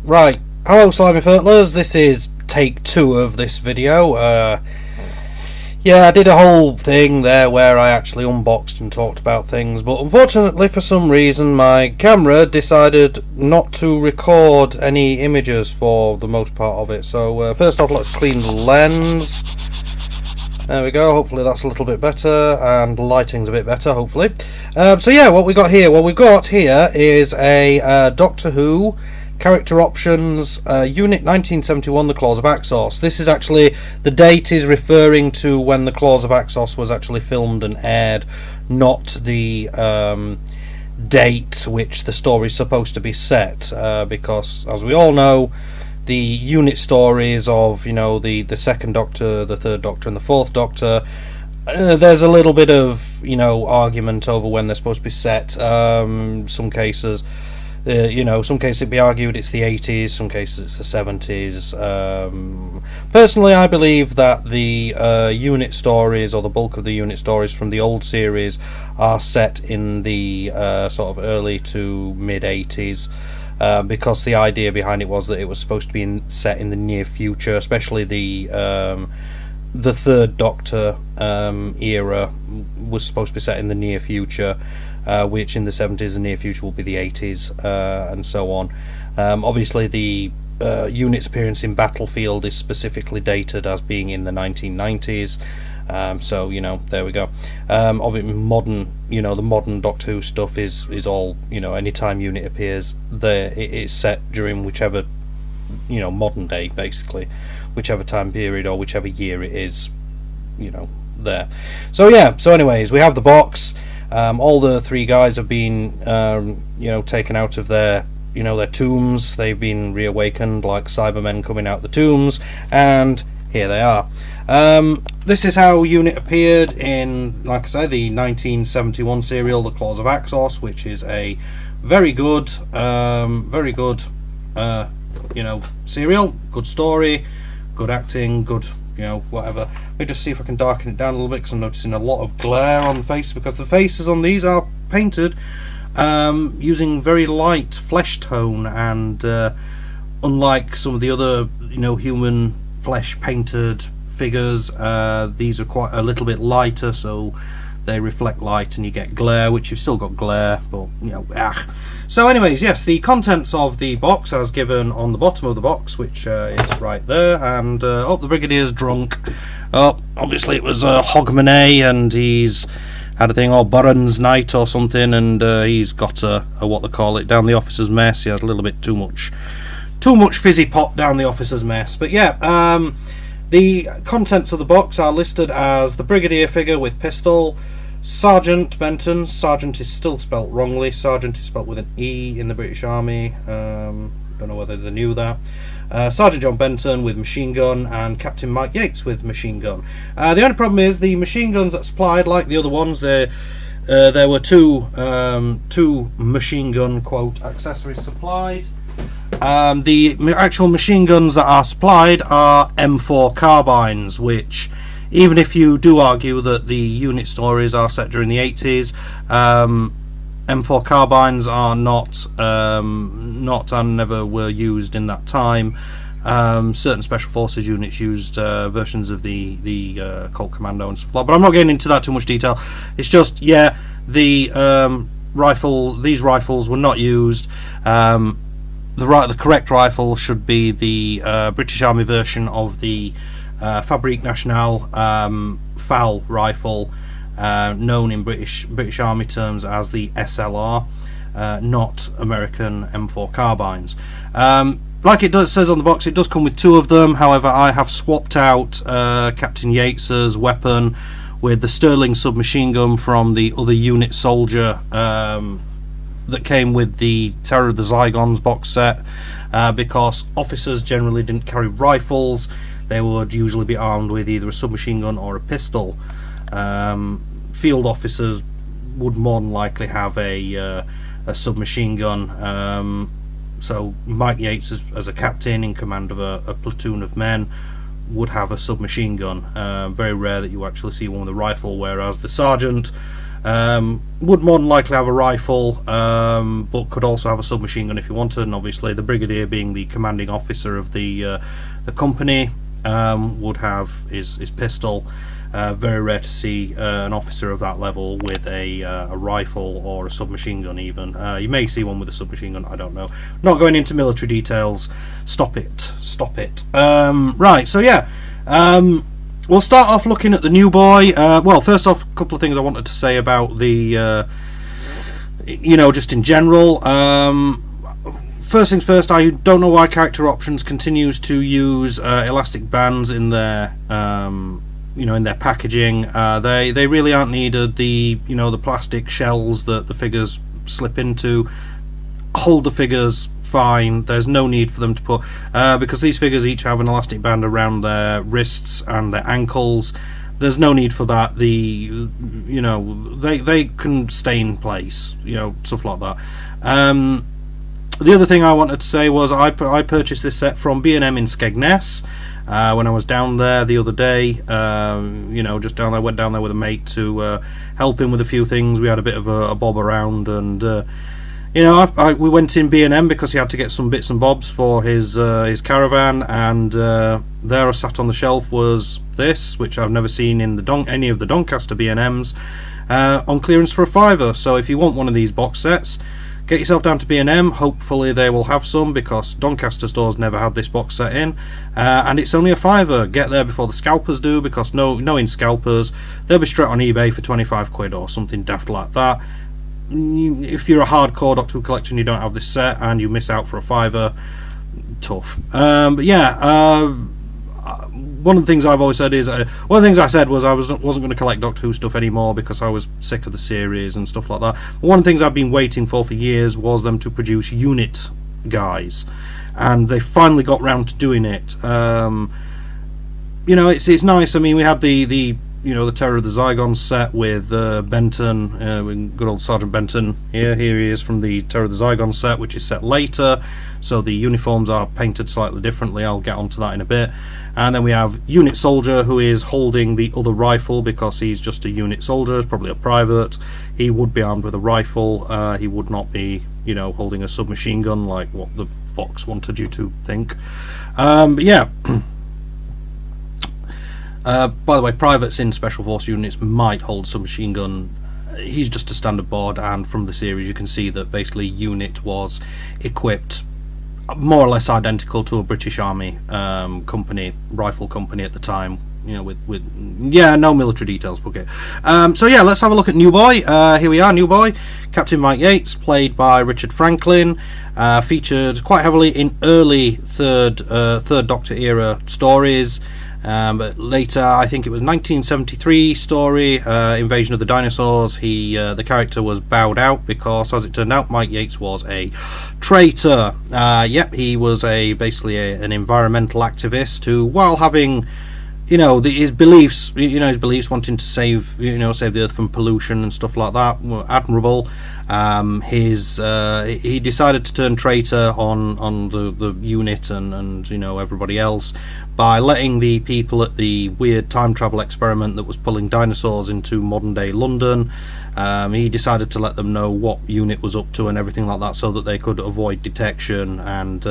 Right, hello slimy furtlers, this is take 2 of this video. Yeah, I did a whole thing there where I actually unboxed and talked about things, but unfortunately for some reason my camera decided not to record any images for the most part of it. So first off, let's clean the lens. There we go, hopefully that's a little bit better, and the lighting's a bit better, hopefully. So yeah, what we got here? What we've got here is a Doctor Who Character Options Unit 1971, the Claws of Axos. This is actually, the date is referring to when the Claws of Axos was actually filmed and aired, not the date which the story is supposed to be set, because as we all know, the unit stories of, you know, the second Doctor, the third Doctor and the fourth Doctor, there's a little bit of, you know, argument over when they're supposed to be set. Some cases, you know, some cases it'd be argued it's the 80s, some cases it's the 70s. Personally, I believe that the unit stories, or the bulk of the unit stories from the old series, are set in the sort of early to mid 80s. Because the idea behind it was that it was supposed to be set in the near future, especially the third Doctor era was supposed to be set in the near future, which in the 70s the near future will be the 80s, and so on. Obviously the unit's appearance in Battlefield is specifically dated as being in the 1990s. So, you know, there we go. Obviously modern, you know, the modern Doctor Who stuff is all, you know, anytime unit appears there, it's set during whichever, you know, modern day, basically, whichever time period or whichever year it is, you know, there. So yeah, so anyways, we have the box. All the 3 guys have been you know, taken out of their, you know, their tombs. They've been reawakened like Cybermen coming out the tombs, and here they are. This is how Unit appeared in, like I say, the 1971 serial, The Claws of Axos, which is a very good, you know, serial. Good story, good acting, good, you know, whatever. Let me just see if I can darken it down a little bit, because I'm noticing a lot of glare on the face, because the faces on these are painted using very light flesh tone, and unlike some of the other, you know, human flesh painted figures, these are quite a little bit lighter, so they reflect light and you get glare, which you've still got glare, but, you know, So anyways, yes, the contents of the box as given on the bottom of the box, which is right there, and oh, the Brigadier's drunk. Oh, obviously it was Hogmanay, and he's had a thing, or Burns night or something, and he's got a what they call it, down the officer's mess. He had a little bit too much fizzy pop down the officer's mess. But yeah, the contents of the box are listed as the Brigadier figure with pistol, Sergeant Benton. Sergeant is still spelt wrongly. Sergeant is spelt with an E in the British Army. Don't know whether they knew that. Sergeant John Benton with machine gun, and Captain Mike Yates with machine gun. The only problem is the machine guns that supplied, like the other ones, there were two machine gun quote accessories supplied. The actual machine guns that are supplied are M4 carbines, which, even if you do argue that the unit stories are set during the 80s, M4 carbines are not and never were used in that time. Certain special forces units used versions of the Colt Commando and stuff like that, but I'm not getting into that too much detail. It's just, yeah, the these rifles were not used. The correct rifle should be the British Army version of the Fabrique Nationale FAL rifle, known in British Army terms as the SLR, not American M4 carbines. Like it says on the box, it does come with 2 of them. However, I have swapped out Captain Yates's weapon with the Sterling submachine gun from the other unit soldier that came with the Terror of the Zygons box set, because officers generally didn't carry rifles. They would usually be armed with either a submachine gun or a pistol. Field officers would more than likely have a submachine gun. So Mike Yates, as a captain in command of a platoon of men, would have a submachine gun. Very rare that you actually see one with a rifle, whereas the sergeant Would more than likely have a rifle, but could also have a submachine gun if you wanted. And obviously, the brigadier, being the commanding officer of the company, would have his pistol. Very rare to see an officer of that level with a rifle or a submachine gun even. You may see one with a submachine gun, I don't know. Not going into military details. Stop it. Right, so yeah. We'll start off looking at the new boy. Well, first off, a couple of things I wanted to say about the, just in general. First things first, I don't know why Character Options continues to use elastic bands in their, in their packaging. They really aren't needed. The plastic shells that the figures slip into hold the figures fine. There's no need for them to put because these figures each have an elastic band around their wrists and their ankles. There's no need for that. They can stay in place, stuff like that. The other thing I wanted to say was I purchased this set from B&M in Skegness when I was down there the other day. Just down there, went down there with a mate to help him with a few things. We had a bit of a bob around, and we went in B&M because he had to get some bits and bobs for his caravan, and there I sat on the shelf was this, which I've never seen in any of the Doncaster B&Ms, on clearance for £5. So if you want one of these box sets, get yourself down to B&M. Hopefully they will have some, because Doncaster stores never had this box set in, and it's only £5. Get there before the scalpers do, because knowing scalpers, they'll be straight on eBay for 25 quid or something daft like that. If you're a hardcore Doctor Who collector and you don't have this set and you miss out for a £5, tough. But yeah, one of the things I've always said is one of the things I said was I wasn't going to collect Doctor Who stuff anymore because I was sick of the series and stuff like that. But one of the things I've been waiting for years was them to produce unit guys, and they finally got round to doing it. It's nice. I mean, we had the Terror of the Zygons set with Benton, good old Sergeant Benton. Here he is from the Terror of the Zygons set, which is set later, so the uniforms are painted slightly differently. I'll get onto that in a bit. And then we have Unit Soldier, who is holding the other rifle because he's just a unit soldier, probably a private. He would be armed with a rifle. He would not be, holding a submachine gun like what the box wanted you to think. But yeah. By the way, privates in Special Force units might hold a submachine gun. He's just a standard board, and from the series you can see that basically Unit was equipped more or less identical to a British Army rifle company at the time. With no military details, fuck it. So yeah, let's have a look at New Boy. Here we are, New Boy. Captain Mike Yates, played by Richard Franklin, featured quite heavily in early third Doctor era stories. But later, I think it was 1973 story, Invasion of the Dinosaurs, the character was bowed out because, as it turned out, Mike Yates was a traitor. He was basically an environmental activist who, while having his beliefs wanting to save the earth from pollution and stuff like that were admirable. He decided to turn traitor on the unit and everybody else by letting the people at the weird time travel experiment that was pulling dinosaurs into modern day London. He decided to let them know what unit was up to and everything like that, so that they could avoid detection and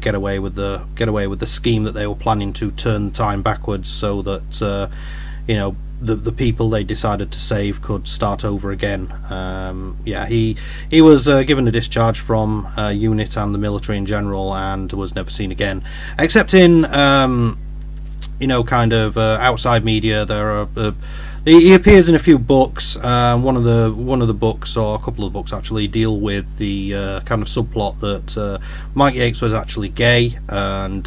get away with the scheme that they were planning to turn time backwards, so that the people they decided to save could start over again. He was given a discharge from unit and the military in general, and was never seen again, except in outside media. There are he appears in a few books. One of the books, or a couple of books actually, deal with the kind of subplot that Mike Yates was actually gay, and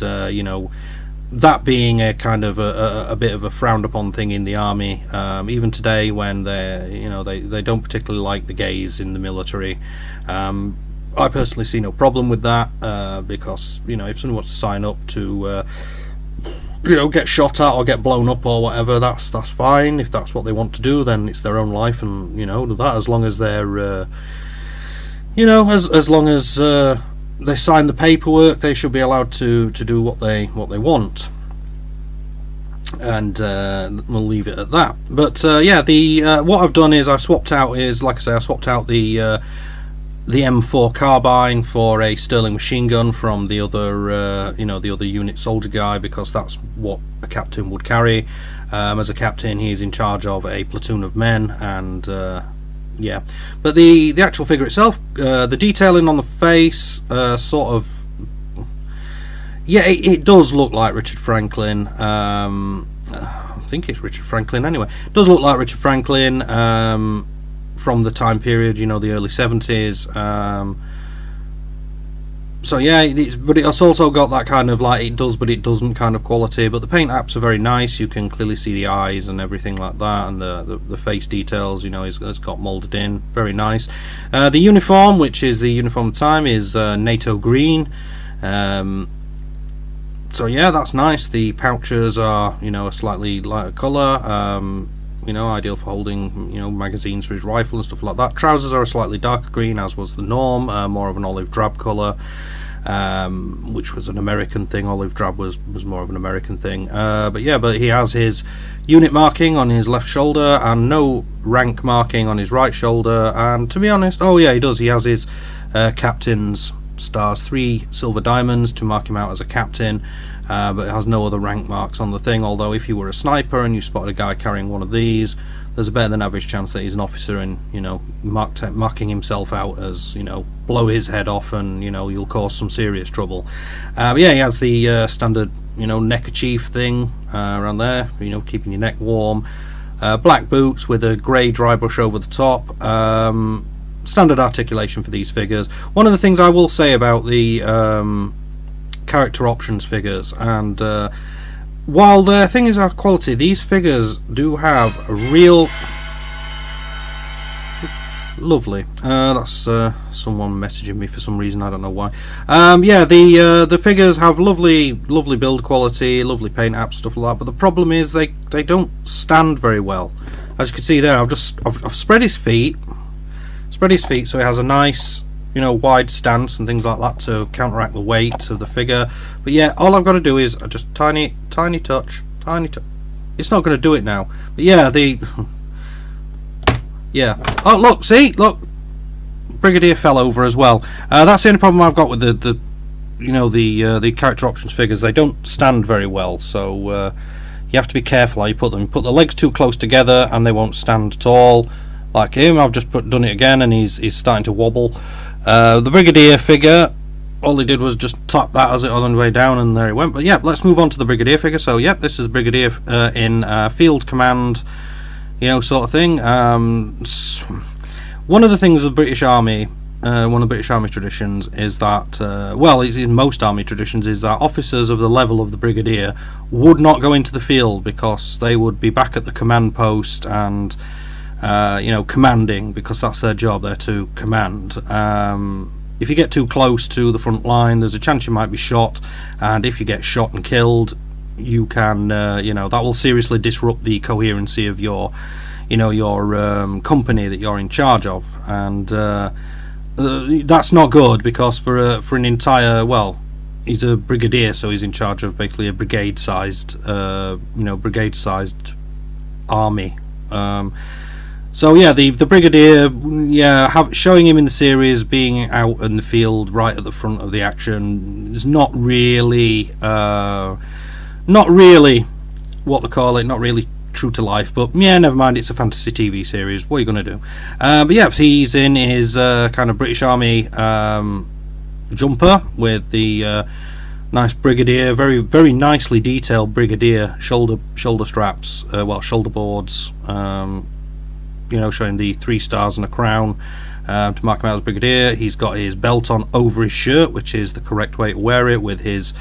that being a kind of a bit of a frowned upon thing in the army, even today, when they don't particularly like the gays in the military. I personally see no problem with that, because if someone wants to sign up to get shot at or get blown up or whatever, that's fine. If that's what they want to do, then it's their own life, and that, as long as they're as long as they sign the paperwork, they should be allowed to do what they want. and we'll leave it at that. But yeah, the what I've done is I've swapped out like I say, I swapped out the M4 carbine for a Sterling machine gun from the other the other unit soldier guy, because that's what a captain would carry. As a captain, he's in charge of a platoon of men, and yeah. But the actual figure itself, the detailing on the face, sort of, yeah, it does look like Richard Franklin. I think it's Richard Franklin anyway. It does look like Richard Franklin from the time period, you know, the early 70s. So yeah, but it's also got that kind of like it does but it doesn't kind of quality. But the paint apps are very nice. You can clearly see the eyes and everything like that, and the face details, you know, it's got moulded in, very nice. The uniform, which is the uniform of the time, is NATO green. So yeah, that's nice. The pouches are, you know, a slightly lighter colour, you know, ideal for holding, you know, magazines for his rifle and stuff like that. Trousers are a slightly darker green, as was the norm, more of an olive drab colour, which was an American thing. Olive drab was more of an American thing. But yeah, but he has his unit marking on his left shoulder and no rank marking on his right shoulder. And to be honest, oh yeah, he does. He has his captain's stars, 3 silver diamonds to mark him out as a captain, but it has no other rank marks on the thing. Although if you were a sniper and you spotted a guy carrying one of these, there's a better than average chance that he's an officer, and, you know, marking himself out as, you know, blow his head off, and, you know, you'll cause some serious trouble. But yeah, he has the standard, you know, neckerchief thing around there, you know, keeping your neck warm. Black boots with a grey dry brush over the top. Standard articulation for these figures. One of the things I will say about the character options figures, and while the thing is our quality, these figures do have a real lovely. That's someone messaging me for some reason, I don't know why. Yeah, the figures have lovely build quality, lovely paint apps, stuff like that. But the problem is they don't stand very well. As you can see there, I've spread his feet. So he has a nice, you know, wide stance and things like that to counteract the weight of the figure. But yeah, all I've got to do is just tiny touch. It's not going to do it now. But yeah, yeah. Oh look, see, look, Brigadier fell over as well. That's the only problem I've got with the you know, the character options figures. They don't stand very well, so you have to be careful how you put them. You put the legs too close together and they won't stand at all. Like him, I've just done it again, and he's starting to wobble. The Brigadier figure, all he did was just tap that as it was on the way down, and there he went. But yeah, let's move on to the Brigadier figure. So yeah, this is Brigadier in field command, you know, sort of thing. One of the things of the British Army, one of the British Army traditions is that, well, it's in most army traditions, is that officers of the level of the Brigadier would not go into the field, because they would be back at the command post and you know, commanding, because that's their job. They're to command. If you get too close to the front line, there's a chance you might be shot, and if you get shot and killed, you can you know, that will seriously disrupt the coherency of your, you know, your company that you're in charge of, and that's not good, because for an entire, well, he's a brigadier, so he's in charge of basically a brigade-sized you know, brigade-sized army. So yeah, the Brigadier, yeah, showing him in the series being out in the field right at the front of the action is not really what they call it, not really true to life. But yeah, never mind, it's a fantasy TV series. What are you going to do? But yeah, he's in his kind of British Army jumper with the nice Brigadier, very nicely detailed Brigadier shoulder straps, well, shoulder boards. You know, showing the 3 stars and a crown to mark him out as Brigadier. He's got his belt on over his shirt, which is the correct way to wear it, with his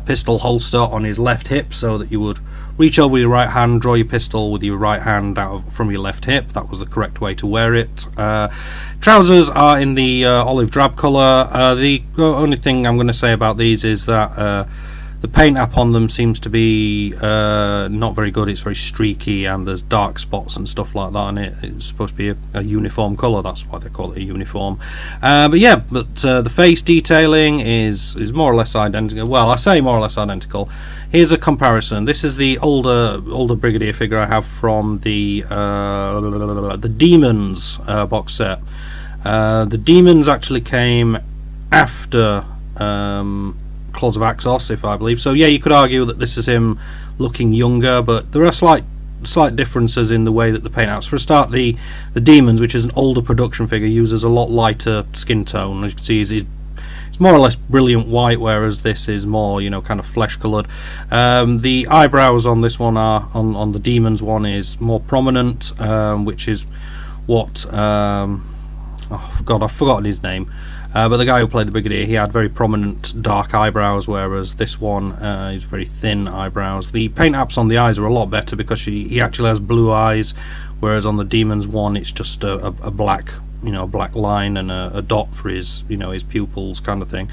pistol holster on his left hip, so that you would reach over your right hand, draw your pistol with your right hand from your left hip. That was the correct way to wear it. Trousers are in the olive drab colour. The only thing I'm going to say about these is that The paint app on them seems to be not very good. It's very streaky, and there's dark spots and stuff like that on it. It's supposed to be a uniform colour, that's why they call it a uniform. But yeah, the face detailing is more or less identical. Well, I say more or less identical. Here's a comparison. This is the older Brigadier figure I have from the Demons box set. The Demons actually came after Claws of Axos, if I believe. So yeah, you could argue that this is him looking younger, but there are slight differences in the way that the paint apps. For a start, the Demons, which is an older production figure, uses a lot lighter skin tone. As you can see, he's more or less brilliant white, whereas this is more, you know, kind of flesh coloured. The eyebrows on this one are on the Demons one is more prominent, which is what oh God, I've forgotten his name. But the guy who played the Brigadier, he had very prominent dark eyebrows, whereas this one is very thin eyebrows. The paint apps on the eyes are a lot better because he actually has blue eyes, whereas on the Demons one it's just a black, you know, a black line and a dot for his, you know, his pupils kind of thing.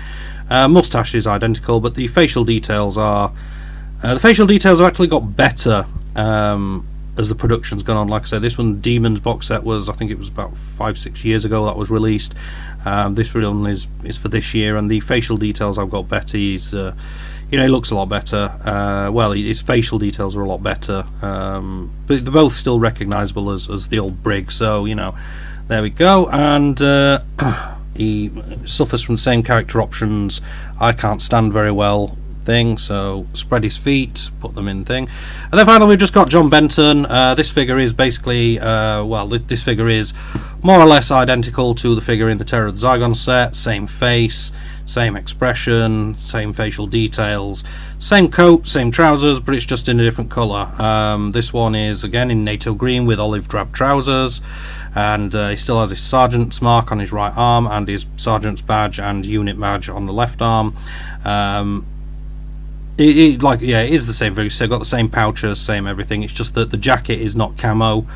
Mustache is identical, but the facial details are have actually got better as the production's gone on. Like I said, this one, Demons box set, was, I think it was about 5-6 years ago that was released. This one is for this year, and the facial details I've got better. He's you know, he looks a lot better. Well, his facial details are a lot better, but they're both still recognisable as the old Brig, so you know, there we go. And he suffers from the same character options I can't stand very well thing, so spread his feet, put them in thing. And then finally we've just got John Benton. This figure is basically well, this figure is more or less identical to the figure in the Terror of the Zygon set. Same face, same expression, same facial details, same coat, same trousers, but it's just in a different colour. This one is again in NATO green with olive drab trousers, and he still has his sergeant's mark on his right arm and his sergeant's badge and unit badge on the left arm. Like, yeah, it is the same figure. So got the same pouches, same everything. It's just that the jacket is not camo.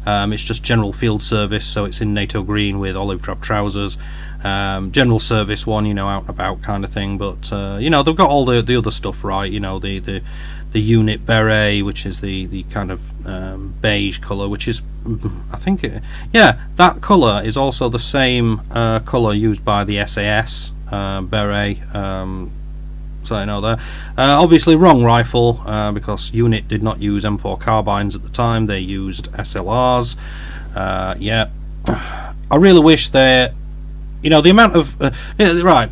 It's just general field service, so it's in NATO green with olive drab trousers. General service one, you know, out and about kind of thing. But you know, they've got all the other stuff right. You know, the unit beret, which is the kind of beige colour, which is, I think, yeah, that colour is also the same colour used by the SAS beret. So I know there. Obviously wrong rifle, because Unit did not use M4 carbines at the time, they used SLRs. Yeah, I really wish they, you know, the amount of right,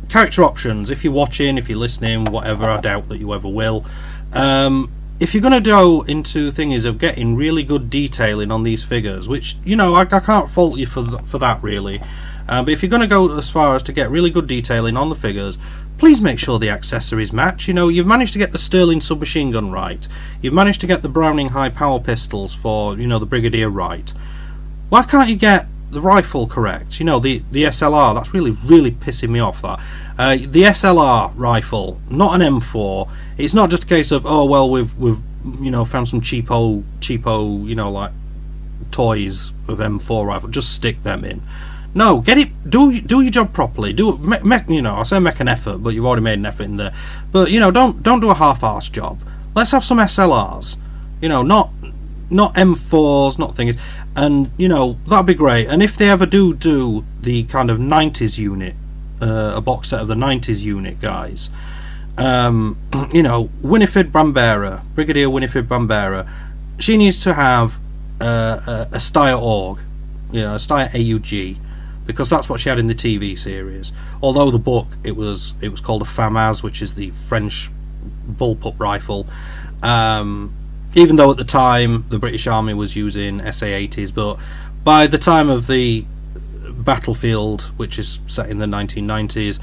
character options, if you're watching, if you're listening, whatever, I doubt that you ever will. If you're going to go into things of getting really good detailing on these figures, which, you know, I can't fault you for that really, but if you're going to go as far as to get really good detailing on the figures, please make sure the accessories match. You know, you've managed to get the Sterling submachine gun right, you've managed to get the Browning high power pistols for, you know, the Brigadier right. Why can't you get the rifle correct? You know, the SLR, that's really pissing me off, that. The SLR rifle, not an M4. It's not just a case of, oh well, we've you know, found some cheapo, you know, like toys of M4 rifle, just stick them in. No, get it. Do your job properly. Do it. You know, I say make an effort, but you've already made an effort in there. But you know, don't do a half-assed job. Let's have some SLRs. You know, not M4s, not things. And you know, that'd be great. And if they ever do the kind of 90s unit, a box set of the 90s unit guys, you know, Winifred Bambera, Brigadier Winifred Bambera, she needs to have a Steyr AUG, you know, a Steyr AUG. Because that's what she had in the TV series. Although the book, it was called a FAMAS, which is the French bullpup rifle. Even though at the time the British Army was using SA-80s, but by the time of the Battlefield, which is set in the 1990s,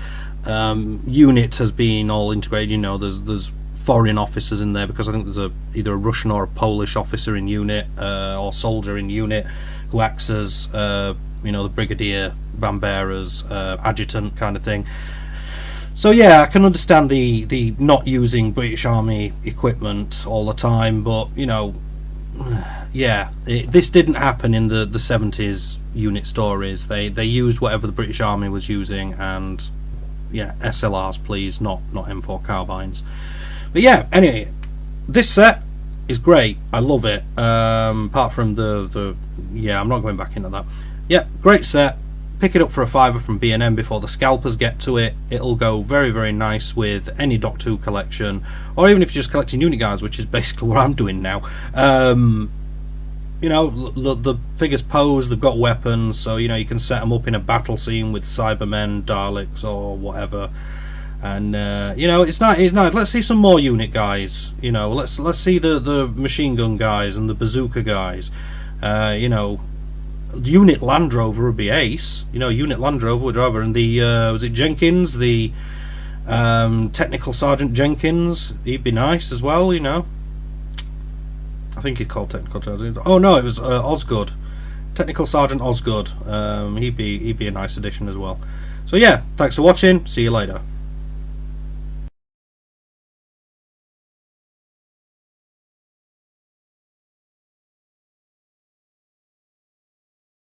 Unit has been all integrated. You know, there's foreign officers in there, because I think there's either a Russian or a Polish officer in Unit, or soldier in Unit, who acts as you know, the Brigadier Bambera's adjutant kind of thing. So yeah, I can understand the not using British Army equipment all the time, but you know, yeah, this didn't happen in the 70s Unit stories. They used whatever the British Army was using, and yeah, SLRs please, not M4 carbines. But yeah, anyway, this set is great. I love it. Apart from the yeah, I'm not going back into that. Yeah, great set. Pick it up for a £5 from B&M before the scalpers get to it. It'll go very, very nice with any Doc 2 collection, or even if you're just collecting unit guards, which is basically what I'm doing now. You know, the figures pose, they've got weapons, so you know you can set them up in a battle scene with Cybermen, Daleks, or whatever. And you know, it's nice. Let's see some more unit guys. You know, let's see the machine gun guys and the bazooka guys. You know, unit Land Rover would be ace. You know, unit Land Rover would over, and the was it Jenkins, the Technical Sergeant Jenkins? He'd be nice as well. You know, I think he's called Technical Sergeant. Oh no, it was Osgood, Technical Sergeant Osgood. He'd be a nice addition as well. So yeah, thanks for watching. See you later.